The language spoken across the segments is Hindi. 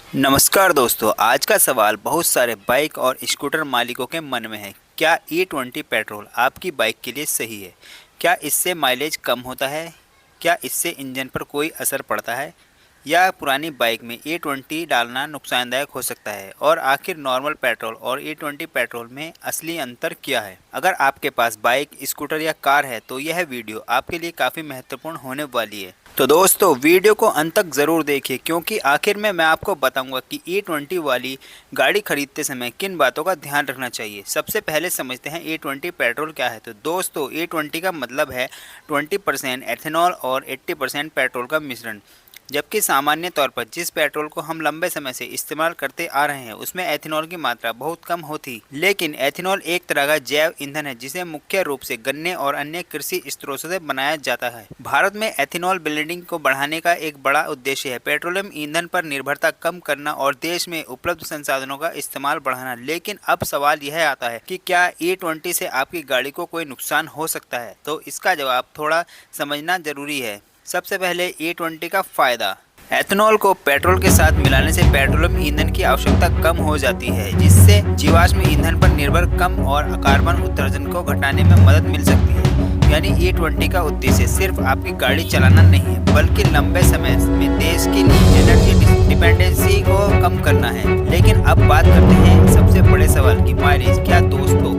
नमस्कार दोस्तों, आज का सवाल बहुत सारे बाइक और स्कूटर मालिकों के मन में है। क्या E20 पेट्रोल आपकी बाइक के लिए सही है? क्या इससे माइलेज कम होता है? क्या इससे इंजन पर कोई असर पड़ता है? या पुरानी बाइक में E20 डालना नुकसानदायक हो सकता है? और आखिर नॉर्मल पेट्रोल और E20 पेट्रोल में असली अंतर क्या है? अगर आपके पास बाइक, स्कूटर या कार है तो यह वीडियो आपके लिए काफ़ी महत्वपूर्ण होने वाली है। तो दोस्तों, वीडियो को अंत तक ज़रूर देखिए, क्योंकि आखिर में मैं आपको बताऊंगा कि E20 वाली गाड़ी खरीदते समय किन बातों का ध्यान रखना चाहिए। सबसे पहले समझते हैं E20 पेट्रोल क्या है। तो दोस्तों, E20 का मतलब है 20% एथेनॉल और 80% पेट्रोल का मिश्रण। जबकि सामान्य तौर पर जिस पेट्रोल को हम लंबे समय से इस्तेमाल करते आ रहे हैं उसमें एथेनॉल की मात्रा बहुत कम होती, लेकिन एथेनॉल एक तरह का जैव ईंधन है जिसे मुख्य रूप से गन्ने और अन्य कृषि स्रोतों से बनाया जाता है। भारत में एथेनॉल ब्लेंडिंग को बढ़ाने का एक बड़ा उद्देश्य है पेट्रोलियम ईंधन पर निर्भरता कम करना और देश में उपलब्ध संसाधनों का इस्तेमाल बढ़ाना। लेकिन अब सवाल यह आता है कि क्या E20 से आपकी गाड़ी को कोई नुकसान हो सकता है? तो इसका जवाब थोड़ा समझना जरूरी है। सबसे पहले E20 का फायदा। एथेनॉल को पेट्रोल के साथ मिलाने से पेट्रोलियम ईंधन की आवश्यकता कम हो जाती है, जिससे जीवाश्म ईंधन पर निर्भर कम और कार्बन उत्सर्जन को घटाने में मदद मिल सकती है। यानी E20 का उद्देश्य सिर्फ आपकी गाड़ी चलाना नहीं है, बल्कि लंबे समय में देश के लिए एनर्जी डिपेंडेंसी को कम करना है। लेकिन अब बात करते हैं सबसे बड़े सवाल की, माइलेज। क्या दोस्तों,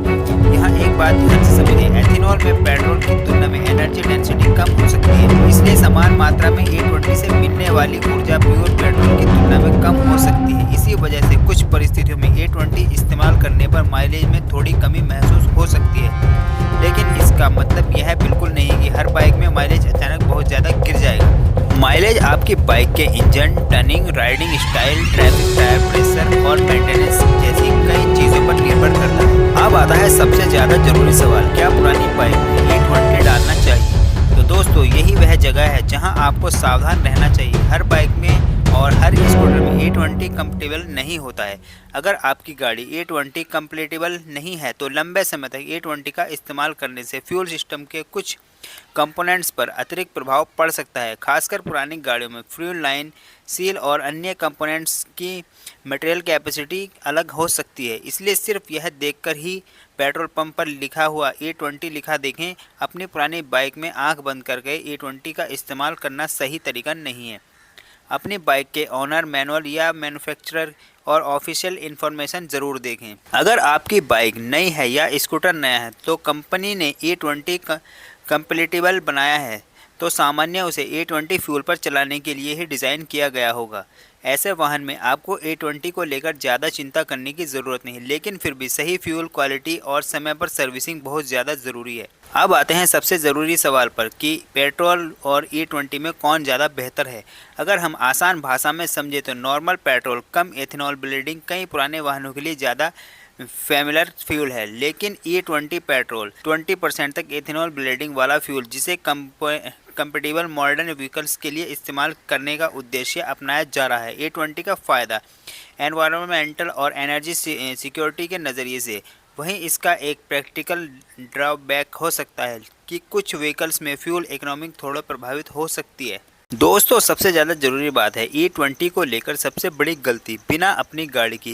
यहाँ एक बात ध्यान से समझिए, एथेनॉल में पेट्रोल की तुलना में एनर्जी डेंसिटी कम हो सकती है, इसलिए समान मात्रा में E20 से मिलने वाली ऊर्जा प्योर पेट्रोल की तुलना में कम हो सकती है। इसी वजह से कुछ परिस्थितियों में E20 इस्तेमाल करने पर माइलेज में थोड़ी कमी महसूस हो सकती है। लेकिन इसका मतलब यह बिल्कुल नहीं कि हर बाइक में माइलेज अचानक बहुत ज़्यादा गिर जाएगा। माइलेज आपकी बाइक के engine, turning, riding style, traffic, tyre pressure और मेंटेनेंस जैसी कई चीज़ों पर निर्भर करता है। अब आता है सबसे ज़्यादा जरूरी सवाल, क्या पुरानी बाइक में E20 डालना चाहिए? तो दोस्तों, यही वह जगह है जहां आपको सावधान रहना चाहिए। हर बाइक में और हर स्कूटर में E20 कंपैटिबल नहीं होता है। अगर आपकी गाड़ी E20 कंपैटिबल नहीं है तो लंबे समय तक E20 का इस्तेमाल करने से फ्यूल सिस्टम के कुछ कंपोनेंट्स पर अतिरिक्त प्रभाव पड़ सकता है। खासकर पुरानी गाड़ियों में फ्यूल लाइन, सील और अन्य कंपोनेंट्स की मटेरियल कैपेसिटी अलग हो सकती है। इसलिए सिर्फ यह देखकर ही पेट्रोल पंप पर लिखा हुआ E20 लिखा देखें। अपनी पुरानी बाइक में आंख बंद करके E20 का इस्तेमाल करना सही तरीका नहीं है। अपनी बाइक के ऑनर मैनुअल या मैन्युफैक्चरर और ऑफिशियल इन्फॉर्मेशन ज़रूर देखें। अगर आपकी बाइक नई है या स्कूटर नया है तो कंपनी ने E20 कंपैटिबल बनाया है, तो सामान्य उसे E20 फ्यूल पर चलाने के लिए ही डिज़ाइन किया गया होगा। ऐसे वाहन में आपको E20 को लेकर ज़्यादा चिंता करने की ज़रूरत नहीं, लेकिन फिर भी सही फ्यूल क्वालिटी और समय पर सर्विसिंग बहुत ज़्यादा ज़रूरी है। अब आते हैं सबसे ज़रूरी सवाल पर कि पेट्रोल और E20 में कौन ज़्यादा बेहतर है। अगर हम आसान भाषा में समझें तो नॉर्मल पेट्रोल कम एथेनॉल ब्लेंडिंग कई पुराने वाहनों के लिए ज़्यादा फेमिलर फ्यूल है, लेकिन E20 पेट्रोल 20% तक एथेनॉल ब्लेंडिंग वाला फ्यूल, जिसे कंपैटिबल मॉडर्न व्हीकल्स के लिए इस्तेमाल करने का उद्देश्य अपनाया जा रहा है। E20 का फ़ायदा एनवायरमेंटल और एनर्जी सिक्योरिटी के नज़रिए से, वहीं इसका एक प्रैक्टिकल ड्रॉबैक हो सकता है कि कुछ व्हीकल्स में फ्यूल इकोनॉमिक थोड़ा प्रभावित हो सकती है। दोस्तों, सबसे ज़्यादा ज़रूरी बात है E20 को लेकर सबसे बड़ी गलती, बिना अपनी गाड़ी की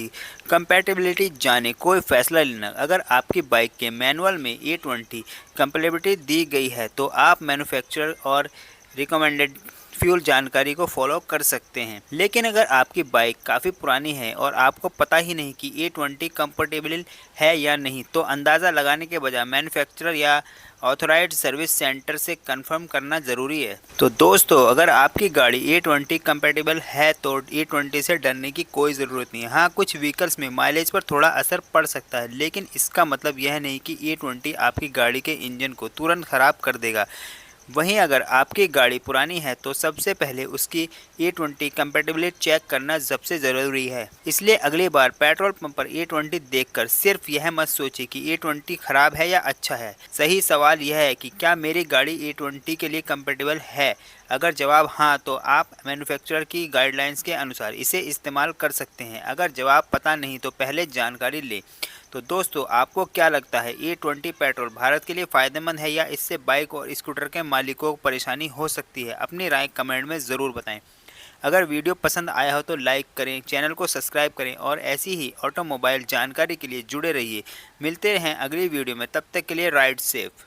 कंपैटिबिलिटी जाने कोई फैसला लेना। अगर आपकी बाइक के मैनुअल में E20 कंपैटिबिलिटी दी गई है तो आप मैन्युफैक्चरर और रिकमेंडेड फ्यूल जानकारी को फॉलो कर सकते हैं। लेकिन अगर आपकी बाइक काफ़ी पुरानी है और आपको पता ही नहीं कि E20 कंपैटिबल है या नहीं, तो अंदाज़ा लगाने के बजाय मैन्युफैक्चरर या ऑथराइज्ड सर्विस सेंटर से कंफर्म करना ज़रूरी है। तो दोस्तों, अगर आपकी गाड़ी E20 कंपैटिबल है तो E20 से डरने की कोई ज़रूरत नहीं है। हाँ, कुछ व्हीकल्स में माइलेज पर थोड़ा असर पड़ सकता है, लेकिन इसका मतलब यह नहीं कि E20 आपकी गाड़ी के इंजन को तुरंत ख़राब कर देगा। वहीं अगर आपकी गाड़ी पुरानी है तो सबसे पहले उसकी E20 कंपैटिबिलिटी चेक करना सबसे ज़रूरी है। इसलिए अगली बार पेट्रोल पंप पर E20 देखकर सिर्फ यह मत सोचिए कि E20 खराब है या अच्छा है। सही सवाल यह है कि क्या मेरी गाड़ी E20 के लिए कंपैटिबल है। अगर जवाब हाँ, तो आप मैन्युफैक्चरर की गाइडलाइंस के अनुसार इसे इस्तेमाल कर सकते हैं। अगर जवाब पता नहीं तो पहले जानकारी लें। तो दोस्तों, आपको क्या लगता है, E20 पेट्रोल भारत के लिए फ़ायदेमंद है या इससे बाइक और स्कूटर के मालिकों को परेशानी हो सकती है? अपनी राय कमेंट में ज़रूर बताएं। अगर वीडियो पसंद आया हो तो लाइक करें, चैनल को सब्सक्राइब करें और ऐसी ही ऑटोमोबाइल जानकारी के लिए जुड़े रहिए। मिलते हैं अगली वीडियो में, तब तक के लिए राइड सेफ।